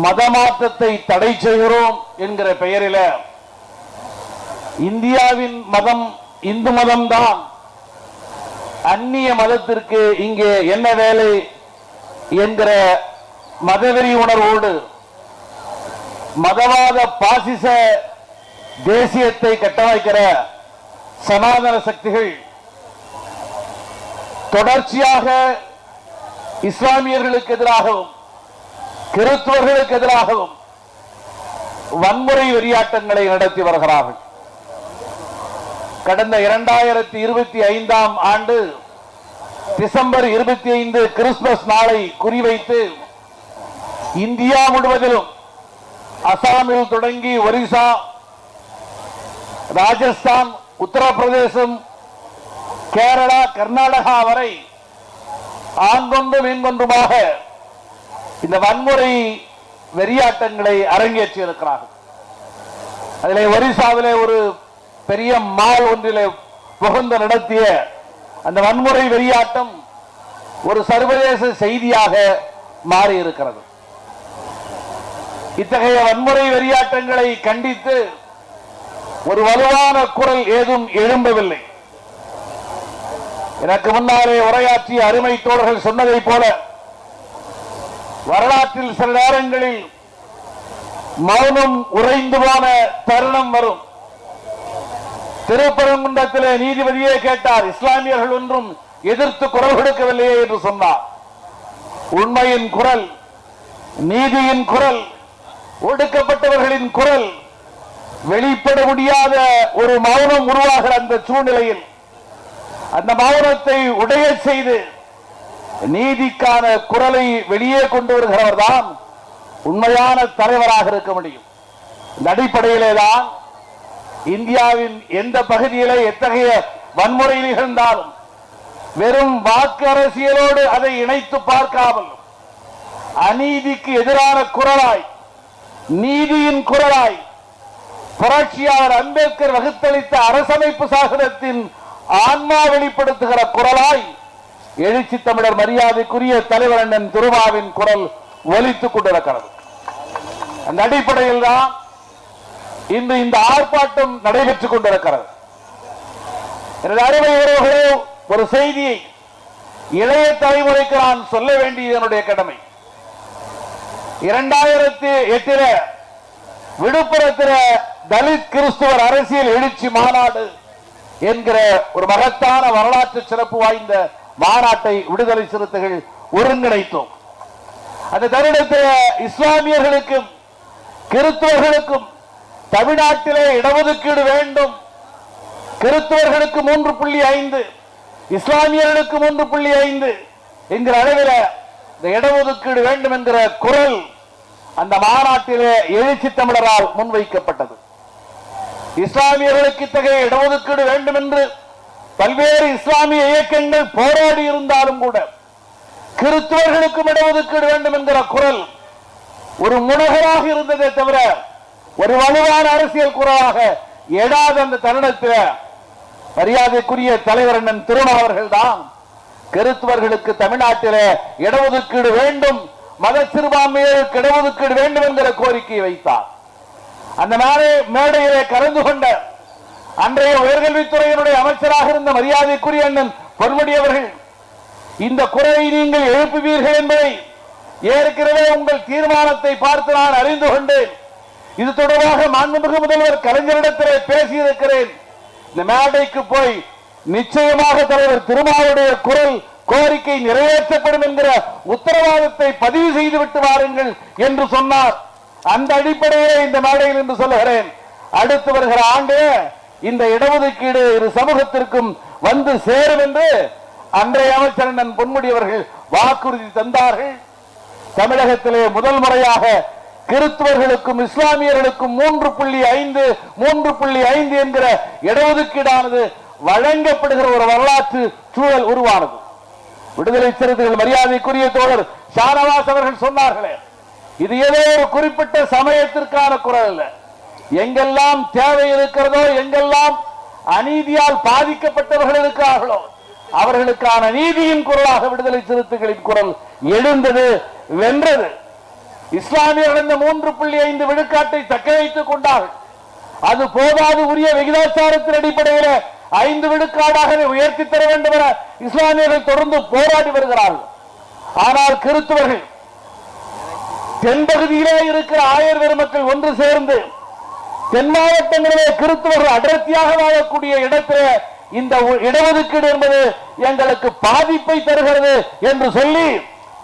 மதமாற்றத்தை தடை செய்கிறோம் என்கிற பெயரில் இந்தியாவின் மதம் இந்து மதம்தான், அந்நிய மதத்திற்கு இங்கே என்ன வேலை என்கிற மதவெறி உணர்வோடு மதவாத பாசிச தேசியத்தை கட்டமைக்கிற சனாதன சக்திகள் தொடர்ச்சியாக இஸ்லாமியர்களுக்கு எதிராகவும் கிறிஸ்தவர்களுக்கு எதிராகவும் வன்முறை வெறியாட்டங்களை நடத்தி வருகிறார்கள். கடந்த 2025 ஆண்டு டிசம்பர் 25 கிறிஸ்துமஸ் நாளை குறிவைத்து இந்தியா முழுவதிலும் அசாமில் தொடங்கி ஒரிசா, ராஜஸ்தான், உத்தரப்பிரதேசம், கேரளா, கர்நாடகா வரை ஆங்கொன்றும் இங்கொன்றுமாக இந்த வன்முறை வெறியாட்டங்களை அரங்கேற்றி இருக்கிறார்கள். அதிலே ஒரிசாவிலே ஒரு பெரிய மால் ஒன்றிலே புகுந்து நடத்திய அந்த வன்முறை வெறியாட்டம் ஒரு சர்வதேச செய்தியாக மாறி இருக்கிறது. இத்தகைய வன்முறை வெறியாட்டங்களை கண்டித்து ஒரு வலுவான குரல் ஏதும் எழும்பவில்லை. எனக்கு முன்னாலே உரையாற்றிய அருமை தோழர்கள் சொன்னதை போல வரலாற்றில் சில நேரங்களில் மௌனம் உறைந்து போன தருணம் வரும். திருப்பரங்குன்றத்திலே நீதிபதியே கேட்டார், இஸ்லாமியர்கள் ஒன்றும் எதிர்த்து குரல் கொடுக்கவில்லையே என்று சொன்னார். உண்மையின் குரல், நீதியின் குரல், ஒடுக்கப்பட்டவர்களின் குரல் வெளிப்பட முடியாத ஒரு மௌனம் உருவாகிற அந்த சூழ்நிலையில் அந்த மௌனத்தை உடைய செய்து நீதிக்கான குரலை வெளியே கொண்டு வருகிறவர் தான் உண்மையான தலைவராக இருக்க முடியும். இந்த அடிப்படையிலேதான் இந்தியாவின் எந்த பகுதியிலே எத்தகைய வன்முறை நிகழ்ந்தாலும் வெறும் வாக்கு அரசியலோடு அதை இணைத்து பார்க்காமல் அநீதிக்கு எதிரான குரலாய், நீதியின் குரலாய், புரட்சியாளர் அம்பேத்கர் வகுத்தளித்த அரசமைப்பு சாசனத்தின் ஆன்மா வெளிப்படுத்துகிற குரலாய் எழுச்சி தமிழர் மரியாதைக்குரிய தலைவர் அண்ணன் திருமாவின் குரல் ஒலித்துக் கொண்டிருக்கிறது. அந்த அடிப்படையில் தான் இன்று இந்த ஆர்ப்பாட்டம் நடைபெற்றுக் கொண்டிருக்கிறது. எனது அருமை உறவுகளே, ஒரு செய்தியை இளைய தலைமுறைக்கு நான் சொல்ல வேண்டியது என்னுடைய கடமை. 2008 விழுப்புரத்தில் தலித் கிறிஸ்துவர் அரசியல் எழுச்சி மாநாடு என்கிற ஒரு மகத்தான வரலாற்று சிறப்பு வாய்ந்த மாநாட்டை விடுதலை சிறுத்தைகள் ஒருங்கிணைத்தோம். அந்த தருணத்தில் இஸ்லாமியர்களுக்கும் கிறிஸ்தவர்களுக்கும் தமிழ்நாட்டிலே இடஒதுக்கீடு வேண்டும், கிறிஸ்தவர்களுக்கு 3.5, இஸ்லாமியர்களுக்கு 3.5 என்கிற அளவில் இந்த இடஒதுக்கீடு வேண்டும் என்கிற குரல் அந்த மாநாட்டிலே எழுச்சி தமிழரால் முன்வைக்கப்பட்டது. இஸ்லாமியர்களுக்கு இத்தகைய இடஒதுக்கீடு வேண்டும் என்று பல்வேறு இஸ்லாமிய இயக்கங்கள் போராடி இருந்தாலும் கூட கிறிஸ்தவர்களுக்கும் இடஒதுக்கீடு வேண்டும் என்கிற குரல் ஒரு முனகராக இருந்ததே தவிர ஒரு வலுவான அரசியல் குரலாக எடாத அந்த தருணத்தில் மரியாதைக்குரிய தலைவர் அண்ணன் திருமாவர்கள் தான் கிறிஸ்தவர்களுக்கு தமிழ்நாட்டிலே இடஒதுக்கீடு வேண்டும், மத சிறுபான்மையினருக்கு இடஒதுக்கீடு வேண்டும் என்கிற கோரிக்கையை வைத்தார். அந்த மேடையிலே கலந்து கொண்ட அன்றைய உயர்கல்வித்துறையினுடைய அமைச்சராக இருந்த மரியாதைக்குரிய அண்ணன் பொன்முடி அவர்கள், இந்த குரலை நீங்கள் எழுப்புவீர்கள் என்பதை ஏற்கனவே உங்கள் தீர்மானத்தை பார்த்து நான் அறிந்து கொண்டேன். இது தொடர்பாக மாண்புமிகு முதல்வர் கலைஞரிடத்திலே பேசியிருக்கிறேன். இந்த மேடைக்கு போய் நிச்சயமாக தலைவர் திருமாவுடைய குரல் கோரிக்கை நிறைவேற்றப்படும் என்கிற உத்தரவாதத்தை பதிவு செய்துவிட்டு வாருங்கள் என்று சொன்னார். அந்த அடிப்படையிலே இந்த மேடையில் என்று சொல்லுகிறேன், அடுத்து வருகிற ஆண்டு இந்த இடஒதுக்கீடு இரு சமூகத்திற்கும் வந்து சேரும் என்று அன்றைய அமைச்சர் அண்ணன் பொன்முடி அவர்கள் வாக்குறுதி தந்தார்கள். தமிழகத்திலே முதல் முறையாக கிறிஸ்தவர்களுக்கும் இஸ்லாமியர்களுக்கும் 3.5 என்கிற இடஒதுக்கீடானது வழங்கப்படுகிற ஒரு வரலாற்று சூழல் உருவானது. விடுதலை சிறுத்தைகள் மரியாதைக்குரிய தோழர் ஷானவாஸ் அவர்கள் சொன்னார்களே, இது ஏதோ ஒரு குறிப்பிட்ட சமயத்திற்கான குரல் அல்ல. எங்கெல்லாம் தேவை இருக்கிறதோ, எங்கெல்லாம் அநீதியால் பாதிக்கப்பட்டவர்கள் இருக்கிறார்களோ அவர்களுக்கான நீதியின் குரலாக விடுதலை சிறுத்தைகளின் குரல் எழுந்தது, வென்றது. இஸ்லாமியர்கள் இந்த 3.5 விழுக்காட்டை தக்க வைத்துக் கொண்டார்கள். அது போதாது, உரிய விகிதாச்சாரத்தின் அடிப்படையில் 5 விழுக்காடாக உயர்த்தி தர வேண்டும் என இஸ்லாமியர்கள் தொடர்ந்து போராடி வருகிறார்கள். ஆனால் கிறிஸ்தவர்கள் தென்பகுதியிலே இருக்கிற ஆயர் பெருமக்கள் ஒன்று சேர்ந்து தென் மாவட்டங்களிலே கிறிஸ்தவர்கள் அடர்த்தியாக வாழக்கூடிய இடத்திலே இந்த இடஒதுக்கீடு என்பது எங்களுக்கு பாதிப்பை தருகிறது என்று சொல்லி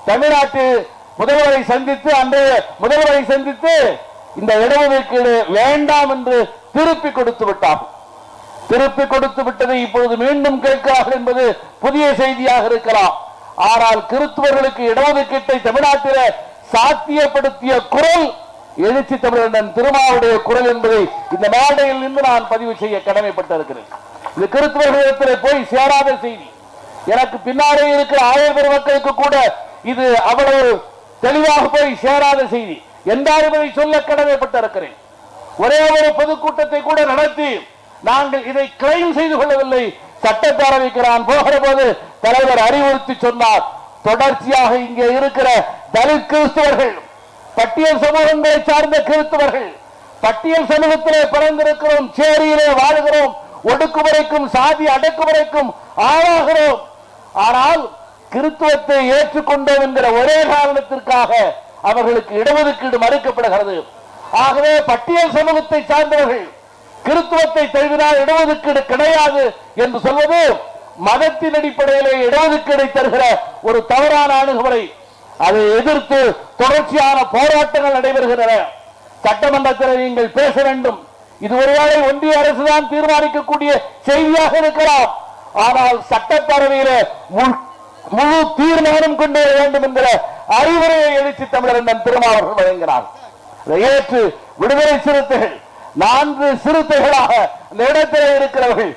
தமிழ்நாட்டு முதல்வரை சந்தித்து அன்றைய முதல்வரை சந்தித்து இந்த இடஒதுக்கீடு வேண்டாம் என்று திருப்பி கொடுத்து விட்டார். திருப்பி கொடுத்து விட்டதை இப்பொழுது மீண்டும் கேட்கிறார்கள் என்பது புதிய செய்தியாக இருக்கலாம். ஆனால் கிறிஸ்தவர்களுக்கு இடஒதுக்கீட்டை தமிழ்நாட்டில் சாத்தியப்படுத்திய குரல் எழுச்சி தமிழன் திருமாவுடைய குரல் என்பதை இந்த மேடையில் நின்று நான் பதிவு செய்ய கடமைப்பட்டிருக்கிறேன். இது கிறிஸ்தவர்களிடத்தில் போய் சேராத செய்தி. எனக்கு பின்னாலே இருக்கிற ஆயர் பெருமக்களுக்கு கூட இது அவ்வளவு தெளிவாக போய் சேராத செய்தி என்றாலும் இதை சொல்ல கடமைப்பட்டிருக்கிறேன். ஒரே ஒரு பொதுக்கூட்டத்தை கூட நடத்தி நாங்கள் இதை கிளைம் செய்து கொள்ளவில்லை. சட்டப்பேரவைக்கு நான் போகிற போது தலைவர் அறிவுறுத்தி சொன்னார், தொடர்ச்சியாக இங்கே இருக்கிற தலித் கிறிஸ்தவர்கள், பட்டியல் சமூகங்களை சார்ந்த கிறிஸ்தவர்கள், பட்டியல் சமூகத்திலே பிறந்திருக்கிறோம், சேரியிலே வாழ்கிறோம், ஒடுக்குமுறைக்கும் சாதி அடக்குமுறைக்கும் ஆளாகிறோம். ஆனால் கிறிஸ்துவத்தை ஏற்றுக்கொண்டோம் என்கிற ஒரே காரணத்திற்காக அவர்களுக்கு இடஒதுக்கீடு மறுக்கப்படுகிறது. ஆகவே பட்டியல் சமூகத்தை சார்ந்தவர்கள் கிறிஸ்துவத்தை தழுவினால் இடஒதுக்கீடு கிடையாது என்று சொல்வது மதத்தின் அடிப்படையிலே இடஒதுக்கீடை தருகிற ஒரு தவறான அணுகுமுறை. அதை எதிர்த்து தொடர்ச்சியான போராட்டங்கள் நடைபெறுகின்றன. சட்டமன்றத்தில் நீங்கள் பேச வேண்டும். இது ஒருவேளை ஒன்றிய அரசுதான் தீர்மானிக்கக்கூடிய செய்தியாக இருக்கலாம். ஆனால் சட்டப்பேரவையில் முழு தீர்மானம் கொண்டு வர வேண்டும் என்கிற அறிவுரையை எழுச்சி தமிழர் திருமாவர்கள் வழங்கினார். ஏற்று விடுதலை சிறுத்தைகள் 4 சிறுத்தைகளாக அந்த இடத்தில் இருக்கிறவர்கள்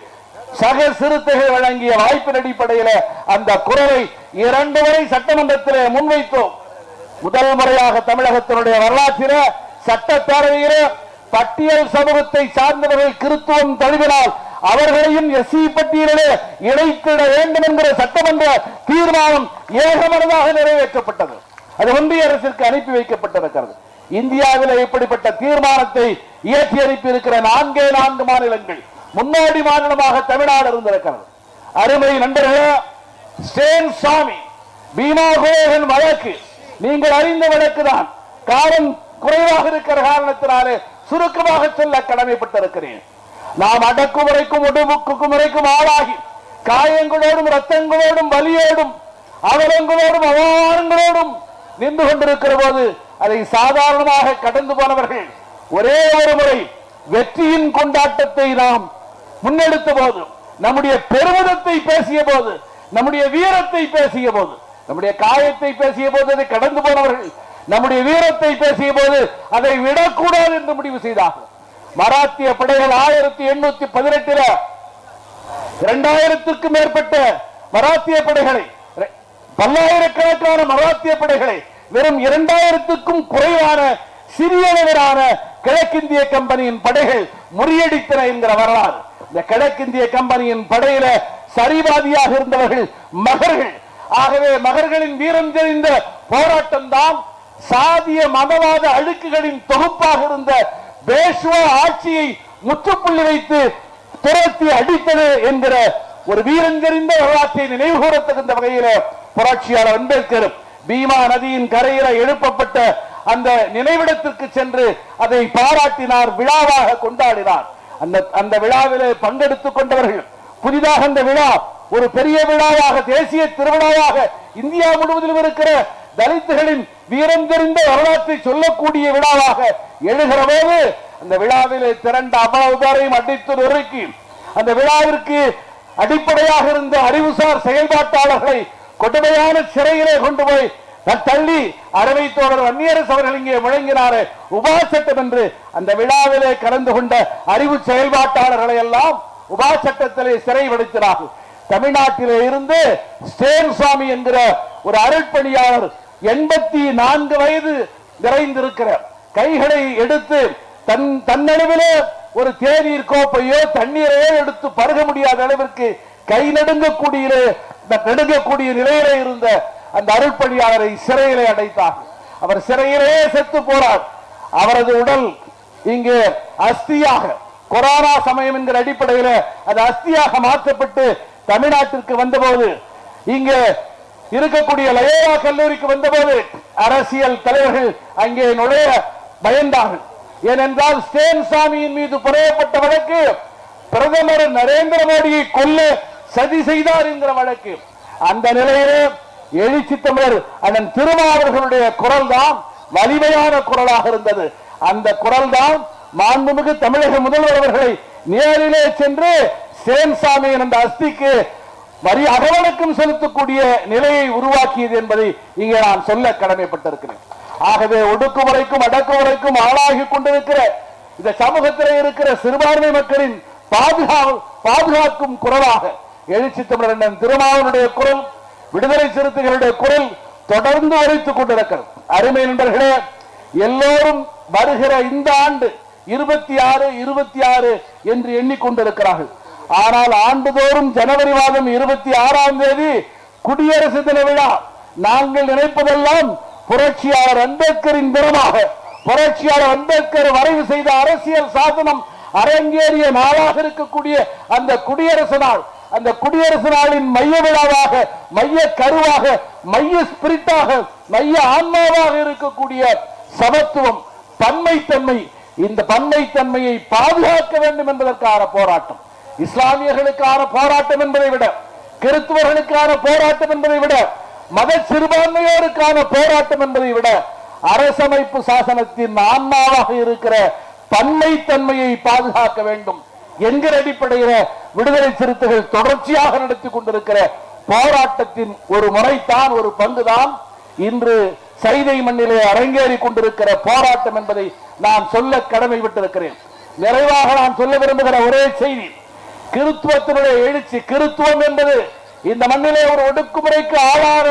சக சிறுத்தைகள் வழங்கிய வாய்ப்பின் அடிப்படையில் அந்த குரலை 2 முறை சட்டமன்றத்தில் முன்வைத்தோம். முதல் முறையாக தமிழகத்தினுடைய வரலாற்றில சட்டப்பேரவையில் பட்டியல் சமூகத்தை சார்ந்தவர்கள் கிறிஸ்துவம் தழுவினால் அவர்களையும் எஸ்சி பட்டியலிலே இணைத்திட வேண்டும் என்கிற சட்டமன்ற தீர்மானம் ஏகமனதாக நிறைவேற்றப்பட்டது. அது ஒன்றிய அரசிற்கு அனுப்பி வைக்கப்பட்டிருக்கிறது. இந்தியாவில் இப்படிப்பட்ட தீர்மானத்தை இயற்றி அனுப்பி இருக்கிற 4 மாநிலங்கள் முன்னோடி மாநிலமாக தமிழ்நாடு இருந்திருக்கிறது. அருமை நண்பர்களே, ஸ்டேன் சாமி பீமா கோயகன் வழக்கு நீங்கள் அறிந்த வழக்கு தான். காலம் குறைவாக இருக்கிற காரணத்தினாலே சுருக்கமாக சொல்ல கடமைப்பட்டிருக்கிறேன். நாம் அடக்குமுறைக்கும் ஒடுக்குமுறைக்கும் ஆளாகி காயங்களோடும் ரத்தங்களோடும் வலியோடும் அவலங்களோடும் அவமானங்களோடும் நின்று கொண்டிருக்கிற போது அதை சாதாரணமாக கடந்து போனவர்கள் ஒரே ஒரு முறை வெற்றியின் கொண்டாட்டத்தை நாம் முன்னெடுத்த போது, நம்முடைய பெருமிதத்தை பேசிய போது, நம்முடைய வீரத்தை பேசிய போது, நம்முடைய காயத்தை பேசிய போது அதை கடந்து போனவர்கள் நம்முடைய வீரத்தை பேசிய போது அதை விடக்கூடாது என்று முடிவு செய்தார்கள். மராத்திய படைகள் 1818 2000க்கும் மேற்பட்ட மராத்திய படைகளை, பல்லாயிரக்கணக்கான மராத்திய படைகளை வெறும் 2000க்கும் குறைவான சிறிய அளவிலான கிழக்கிந்திய கம்பெனியின் படைகள் முறியடித்தன என்கிற வரலாறு. இந்த கிழக்கிந்திய கம்பெனியின் படையில சரிவாதியாக இருந்தவர்கள் மகர்கள். ஆகவே மகர்களின் வீரம் தெரிந்த போராட்டம் தான் சாதிய மதவாத அழுக்குகளின் தொகுப்பாக இருந்த பேஷ்வா ஆட்சியை முற்றுப்புள்ளி வைத்து துரத்தி அடித்தது என்கிற ஒரு வீரஞ்செறிந்த வரலாற்றை நினைவு கூறத்தகுந்த வகையில் புரட்சியாளர் அம்பேத்கர் பீமா நதியின் கரையில எழுப்பப்பட்ட அந்த நினைவிடத்திற்கு சென்று அதை பாராட்டினார், விழாவாக கொண்டாடினார். அந்த விழாவிலே பங்கெடுத்துக் கொண்டவர்கள் புதிதாக அந்த விழா ஒரு பெரிய விழாவாக, தேசிய திருவிழாவாக இந்தியா முழுவதிலும் இருக்கிற தலித்துகளின் வீரம் தெரிந்த வரலாற்றை சொல்லக்கூடிய விழாவாக எழுகிற போது அந்த விழாவிலே திரண்ட அவ்வளவு பேரையும் அடித்து நொறுக்கி அந்த விழாவிற்கு அடிப்படையாக இருந்த அறிவுசார் செயல்பாட்டாளர்களை கொடுமையான சிறையிலே கொண்டு போய் தள்ளி அறவை தோழர் வன்னியரசு அவர்கள் இங்கே முழங்கினார் உபாசட்டம் என்று அந்த விழாவிலே கலந்து கொண்ட அறிவு செயல்பாட்டாளர்களை எல்லாம் உபாசட்டத்திலே சிறைப்படுத்தினார்கள். தமிழ்நாட்டிலே இருந்து ஸ்டேன் சாமி என்கிற ஒரு அருட்பணியாளர் 84 வயது நிறைந்திருக்கிறார். கைகளை எடுத்து தன்னளவிலே ஒரு தேநீர் கோப்பையோ தண்ணீரையோ எடுத்து பருக முடியாத அளவிற்கு கை நடுங்கக்கூடிய நிலையிலே இருந்த அந்த அருட்பணியாளரை சிறையிலே அடைத்தார். அவர் சிறையிலே செத்து போறார். அவரது உடல் இங்கே அஸ்தியாக கொரோனா சமயம் என்கிற அடிப்படையில் அது அஸ்தியாக மாற்றப்பட்டு தமிழ்நாட்டிற்கு வந்தபோது, இங்கே இருக்கக்கூடிய லயோலா கல்லூரிக்கு வந்தபோது அரசியல் தலைவர்கள் அங்கே நுழைய பயந்தார்கள். ஏனென்றால் ஸ்டேன் சாமியின் மீது புனையப்பட்ட வழக்கு பிரதமர் நரேந்திர மோடியை கொல்ல சதி செய்தார் என்கிற வழக்கு. அந்த நிலையிலே எழுச்சி தமிழர் அண்ணன் திருமாவர்களுடைய குரல் தான் வலிமையான குரலாக இருந்தது. அந்த குரல் தான் மாண்புமிகு தமிழக முதல்வர் அவர்களை நேரிலே சென்று சேன்சாமியின் அந்த அஸ்திக்கு வரி அகவணக்கம் செலுத்தக்கூடிய நிலையை உருவாக்கியது என்பதை இங்கே நான் சொல்ல கடமைப்பட்டிருக்கிறேன். ஆகவே ஒடுக்குமுறைக்கும் அடக்குமுறைக்கும் ஆளாகி கொண்டிருக்கிற இந்த சமூகத்தில் இருக்கிற சிறுபான்மை மக்களின் பாதுகாக்கும் குரலாக எழுச்சி தமிழர் திருமாவனுடைய குரல், விடுதலை சிறுத்தைகளுடைய குரல் தொடர்ந்து ஒலித்துக் கொண்டிருக்கிறது. அருமை நண்பர்களே, எல்லோரும் வருகிற இந்த ஆண்டு 26 என்று எண்ணிக்கொண்டிருக்கிறார்கள். ஆனால் ஆண்டுதோறும் ஜனவரி மாதம் 26ஆம் தேதி குடியரசு தின விழா. நாங்கள் நினைப்பதெல்லாம் புரட்சியாளர் அம்பேத்கரின் தினமாக, புரட்சியாளர் அம்பேத்கர் வரைவு செய்த அரசியல் சாசனம் அரங்கேறிய நாளாக இருக்கக்கூடிய அந்த குடியரசு நாள், அந்த குடியரசு நாளின் மைய விழாவாக, மைய கருவாக, மைய ஸ்பிரிட்டாக, மைய ஆன்மாவாக இருக்கக்கூடிய சமத்துவம், பன்மைத்தன்மை, இந்த பன்மைத்தன்மையை பாதுகாக்க வேண்டும் என்பதற்கான போராட்டம், இஸ்லாமியர்களுக்கான போராட்டம் என்பதை விட, கிறிஸ்துவர்களுக்கான போராட்டம் என்பதை விட, மத சிறுபான்மையோருக்கான போராட்டம் என்பதை விட, அரசமைப்பு சாசனத்தின் ஆன்மாவாக இருக்கிற பன்மைத்தன்மையை பாதுகாக்க வேண்டும் என்கிற அடிப்படையில் விடுதலை சிறுத்தைகள் தொடர்ச்சியாக நடத்தி கொண்டிருக்கிற போராட்டத்தின் ஒரு முறைதான், ஒரு பங்குதான் இன்று சைதை மண்ணிலே அரங்கேறி கொண்டிருக்கிற போராட்டம் என்பதை நான் சொல்ல கடமைப்பட்டிருக்கிறேன். நிறைவாக நான் சொல்ல விரும்புகிற ஒரே செய்தி, கிறிஸ்துவத்தினுடைய எழுச்சி, கிறிஸ்துவம் என்பது இந்த மண்ணிலே ஒரு ஒடுக்குமுறைக்கு ஆளான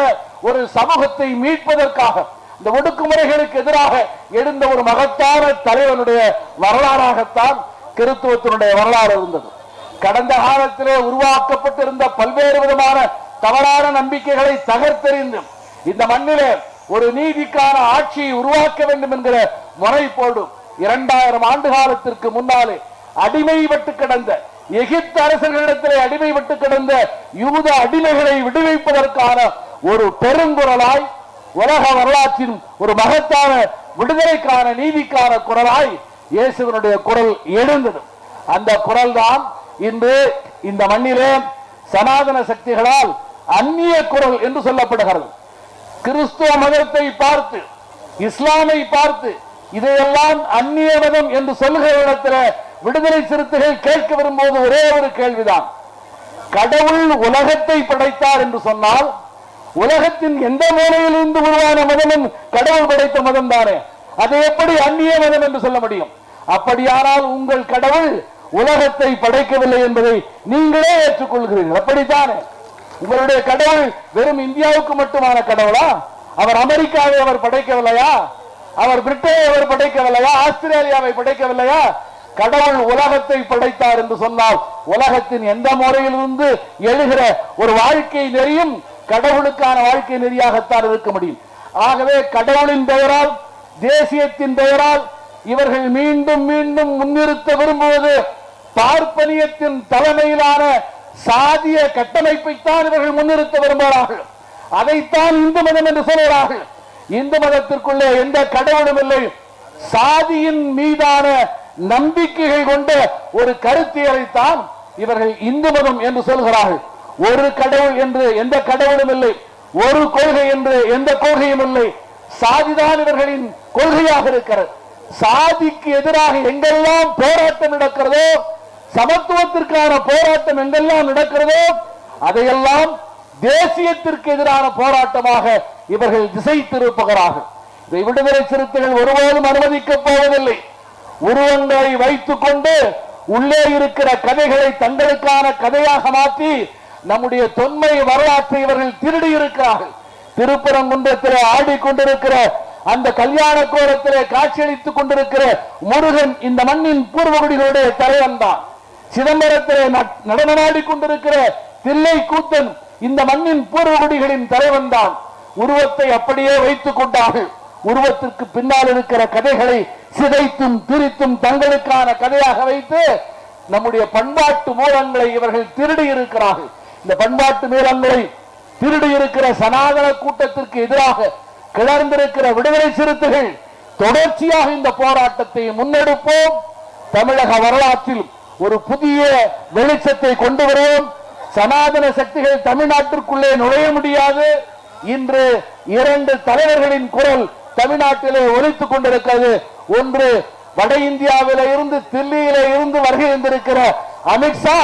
ஒரு சமூகத்தை மீட்பதற்காக, இந்த ஒடுக்குமுறைகளுக்கு எதிராக எழுந்த ஒரு மகத்தான தலைவனுடைய வரலாறாகத்தான் கிறிஸ்துவத்தினுடைய வரலாறு இருந்தது. கடந்த காலத்திலே உருவாக்கப்பட்டிருந்த பல்வேறு விதமான தவறான நம்பிக்கைகளை தகர்த்தெறிந்து இந்த மண்ணிலே ஒரு நீதிக்கான ஆட்சியை உருவாக்க வேண்டும் என்கிற முறைப்போடு 2000 ஆண்டு காலத்திற்கு முன்னாலே அடிமைப்பட்டு கிடந்த எகிப்து அரசர்களிடத்திலே அடிமைப்பட்டு கிடந்த யூத அடிமைகளை விடுவிப்பதற்கான ஒரு பெருங்குரலாய், உலக வரலாற்றின் ஒரு மகத்தான விடுதலைக்கான நீதிக்கான குரலாய் இயேசுவினுடைய குரல் எழுந்தது. அந்த குரல் தான் இன்று இந்த மண்ணிலே சனாதன சக்திகளால் அந்நிய குரல் என்று சொல்லப்படுகிறது. கிறிஸ்துவ மதத்தை பார்த்து, இஸ்லாமை பார்த்து, இதையெல்லாம் அந்நிய மதம் என்று சொல்லுகிற இடத்தில் விடுதலை சிறுத்தைகள் கேட்க விரும்புவது ஒரே ஒரு கேள்விதான். கடவுள் உலகத்தை படைத்தார் என்று சொன்னால் உலகத்தின் எந்த மூலையில் இருந்து உருவான மதமும் கடவுள் படைத்த மதம் தானே, அதை எப்படி அந்நிய மதம் என்று சொல்ல முடியும்? அப்படியானால் உங்கள் கடவுள் உலகத்தை படைக்கவில்லை என்பதை நீங்களே ஏற்றுக்கொள்கிறீர்கள். அப்படித்தானே? உங்களுடைய கடவுள் வெறும் இந்தியாவுக்கு மட்டுமான கடவுளா? அவர் அமெரிக்காவை அவர் படைக்கவில்லையா? அவர் பிரிட்டனை அவர் படைக்கவில்லையா? ஆஸ்திரேலியாவை படைக்கவில்லையா? கடவுள் உலகத்தை படைத்தார் என்று சொன்னால் உலகத்தின் எந்த முறையிலிருந்து எழுகிற ஒரு வாழ்க்கை நெறியும் கடவுளுக்கான வாழ்க்கை நெறியாகத்தான் இருக்க முடியும். ஆகவே கடவுளின் பெயரால், தேசியத்தின் பெயரால் இவர்கள் மீண்டும் மீண்டும் முன்னிறுத்த விரும்புவது பார்ப்பனியத்தின் தலைமையிலான சாதிய கட்டமைப்பைத்தான் இவர்கள் முன்னிறுத்த விரும்புகிறார்கள். அதைத்தான் இந்து மதம் என்று சொல்கிறார்கள். இந்து மதத்திற்குள்ளே எந்த கடவுளும் இல்லை. சாதியின் மீதான நம்பிக்கைகள் கொண்ட ஒரு கருத்தியலைத்தான் இவர்கள் இந்து மதம் என்று சொல்கிறார்கள். ஒரு கடவுள் என்று எந்த கடவுளும் இல்லை, ஒரு கொள்கை என்று எந்த கொள்கையும் இல்லை. சாதிதான் இவர்களின் கொள்கையாக இருக்கிறது. சாதிக்கு எதிராக எங்கெல்லாம் போராட்டம் நடக்கிறதோ, சமத்துவத்திற்கான போராட்டம் எங்கெல்லாம் நடக்கிறதோ, அதையெல்லாம் தேசியத்திற்கு எதிரான போராட்டமாக இவர்கள் திசை திருப்புகிறார்கள். இதை விடுதலை சிறுத்தைகள் ஒருபோதும் அனுமதிக்கப் போவதில்லை. உருவங்களை வைத்துக் கொண்டு உள்ளே இருக்கிற கதைகளை தங்களுக்கான கதையாக மாற்றி நம்முடைய தொன்மை வரலாற்றை இவர்கள் திருடி இருக்கிறார்கள். திருப்பரங்குன்றத்தில் ஆடிக்கொண்டிருக்கிற அந்த கல்யாண கோலத்திலே காட்சியளித்துக் கொண்டிருக்கிற முருகன் இந்த மண்ணின் பூர்வகுடிகளுடைய தலைவன் தான். சிதம்பரத்திலே நடனமாடி கொண்டிருக்கிற தில்லை கூத்தன் இந்த மண்ணின் பூர்வகுடிகளின் தலைவன் தான். உருவத்தை அப்படியே வைத்துக் கொண்டார்கள். உருவத்திற்கு பின்னால் இருக்கிற கதைகளை சிதைத்தும் திரித்தும் தங்களுக்கான கதையாக வைத்து நம்முடைய பண்பாட்டு மூலங்களை இவர்கள் திருடி இருக்கிறார்கள். இந்த பண்பாட்டு மூலங்களை திருடி இருக்கிற சனாதன கூட்டத்திற்கு எதிராக கிளர்ந்திருக்கிற விடுதலை சிறுத்தைகள் தொடர்ச்சியாக இந்த போராட்டத்தை முன்னெடுப்போம். தமிழக வரலாற்றில் ஒரு புதிய வெளிச்சத்தை கொண்டு வருவோம். சனாதன சக்திகள் தமிழ்நாட்டிற்குள்ளே நுழைய முடியாது. இன்று இரண்டு தலைவர்களின் குரல் தமிழ்நாட்டிலே ஒலித்துக் கொண்டிருக்கிறது. ஒன்று வட இந்தியாவில இருந்து தில்லியில இருந்து வருகை வந்திருக்கிற அமித்ஷா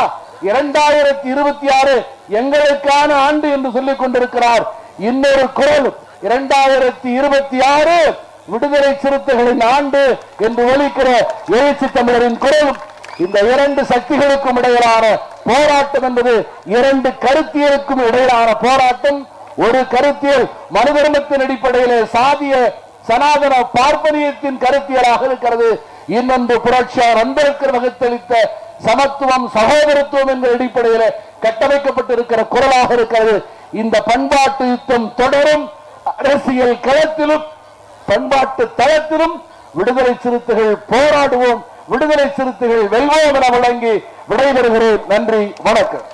2026 எங்களுக்கான ஆண்டு என்று சொல்லிக் கொண்டிருக்கிறார். இன்னொரு குரல் 2026 விடுதலை சிறுத்தைகளின் ஆண்டு என்று ஒலிக்கிற எழுச்சி தமிழரின் குரல். இந்த இரண்டு சக்திகளுக்கும் இடையிலான போராட்டம் என்பது இரண்டு கருத்தியலுக்கும் இடையிலான போராட்டம். ஒரு கருத்தியல் மனு தர்மத்தின் அடிப்படையிலே சாதிய சனாதன பார்ப்பனியத்தின் கருத்தியலாக இருக்கிறது. இன்னொன்று புரட்சியார் அம்பேத்கர் வகுத்தளித்த சமத்துவம் சகோதரத்துவம் என்ற அடிப்படையில் கட்டமைக்கப்பட்டிருக்கிற குரலாக இருக்கிறது. இந்த பண்பாட்டு யுத்தம் தொடரும். அரசியல் களத்திலும் பண்பாட்டு தளத்திலும் விடுதலை சிறுத்தைகள் போராடுவோம். விடுதலை சிறுத்தைகள் வெல்வோம் என வழங்கி விடைபெறுகிறேன். நன்றி, வணக்கம்.